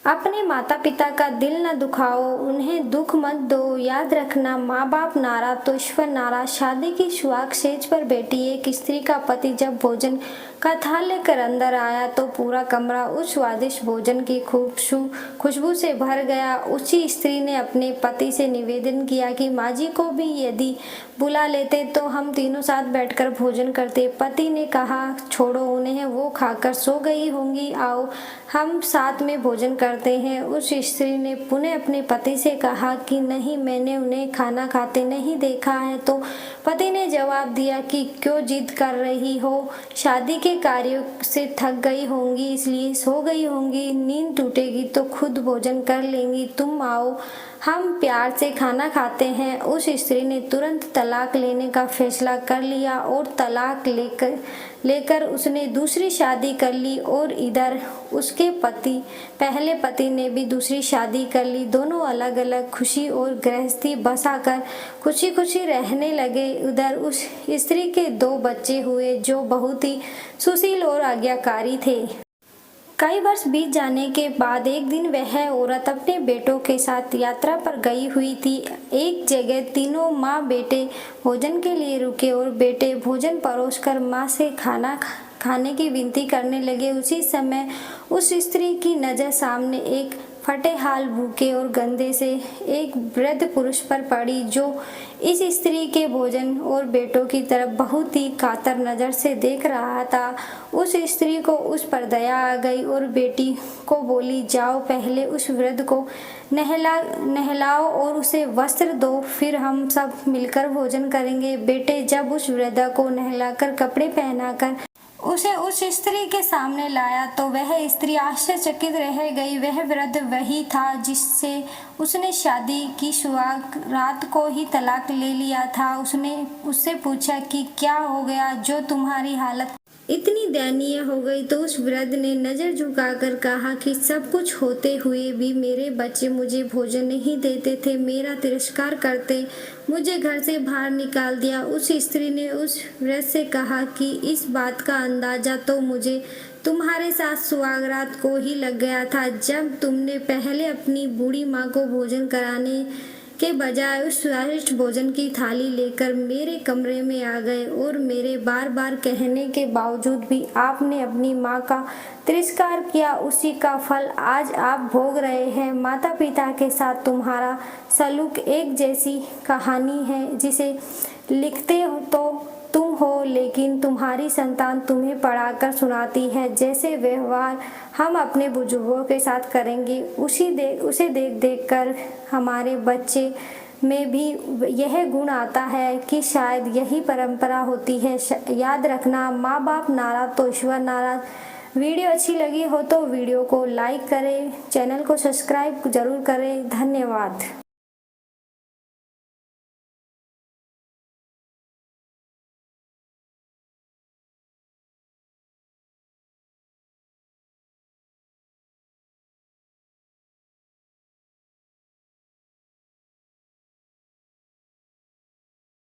अपने माता पिता का दिल न दुखाओ, उन्हें दुख मत दो। याद रखना, माँ बाप नाराज तो ईश्वर नाराज। शादी की सुहाग सेज पर बैठी एक स्त्री का पति जब भोजन का थाल लेकर अंदर आया तो पूरा कमरा उस स्वादिष्ट भोजन की खुशबू से भर गया। उसी स्त्री ने अपने पति से निवेदन किया कि माँ जी को भी यदि बुला लेते तो हम तीनों साथ बैठकर भोजन करते। पति ने कहा, छोड़ो उन्हें, वो खाकर सो गई होंगी, आओ हम साथ में भोजन करते हैं। उस स्त्री ने पुनः अपने पति से कहा कि नहीं, मैंने उन्हें खाना खाते नहीं देखा है। तो पति ने जवाब दिया कि क्यों जिद कर रही हो, शादी के कार्यों से थक गई होंगी इसलिए सो गई होंगी, नींद टूटेगी तो खुद भोजन कर लेंगी, तुम आओ हम प्यार से खाना खाते हैं। उस स्त्री ने तुरंत तलाक लेने का फैसला कर लिया और तलाक लेकर उसने दूसरी शादी कर ली। और इधर उसके पहले पति ने भी दूसरी शादी कर ली। दोनों अलग अलग खुशी और गृहस्थी बसाकर खुशी खुशी रहने लगे। उधर उस स्त्री के 2 बच्चे हुए जो बहुत ही सुशील और आज्ञाकारी थे। कई वर्ष बीत जाने के बाद एक दिन वह औरत अपने बेटों के साथ यात्रा पर गई हुई थी। एक जगह तीनों माँ बेटे भोजन के लिए रुके और बेटे भोजन परोसकर माँ से खाने की विनती करने लगे। उसी समय उस स्त्री की नज़र सामने एक फटे हाल, भूखे और गंदे से एक वृद्ध पुरुष पर पड़ी जो इस स्त्री के भोजन और बेटों की तरफ बहुत ही कातर नज़र से देख रहा था। उस स्त्री को उस पर दया आ गई और बेटी को बोली, जाओ पहले उस वृद्ध को नहलाओ और उसे वस्त्र दो, फिर हम सब मिलकर भोजन करेंगे। बेटे जब उस वृद्धा को नहलाकर कपड़े पहनाकर उसे उस स्त्री के सामने लाया तो वह स्त्री आश्चर्यचकित रह गई। वह वृद्ध वही था जिससे उसने शादी की सुहाग रात को ही तलाक ले लिया था। उसने उससे पूछा कि क्या हो गया जो तुम्हारी हालत इतनी दयनीय हो गई। तो उस वृद्ध ने नज़र झुकाकर कहा कि सब कुछ होते हुए भी मेरे बच्चे मुझे भोजन नहीं देते थे, मेरा तिरस्कार करते, मुझे घर से बाहर निकाल दिया। उस स्त्री ने उस वृद्ध से कहा कि इस बात का अंदाजा तो मुझे तुम्हारे साथ सुहागरात को ही लग गया था, जब तुमने पहले अपनी बूढ़ी माँ को भोजन कराने के बजाय उस स्वादिष्ट भोजन की थाली लेकर मेरे कमरे में आ गए और मेरे बार बार कहने के बावजूद भी आपने अपनी माँ का तिरस्कार किया। उसी का फल आज आप भोग रहे हैं। माता पिता के साथ तुम्हारा सलूक एक जैसी कहानी है जिसे लिखते हो तो तुम हो, लेकिन तुम्हारी संतान तुम्हें पढ़ाकर सुनाती है। जैसे व्यवहार हम अपने बुजुर्गों के साथ करेंगे उसे देख देख कर हमारे बच्चे में भी यह गुण आता है कि शायद यही परंपरा होती है। याद रखना, माँ बाप नाराज तो ईश्वर नाराज। वीडियो अच्छी लगी हो तो वीडियो को लाइक करें, चैनल को सब्सक्राइब जरूर करें। धन्यवाद।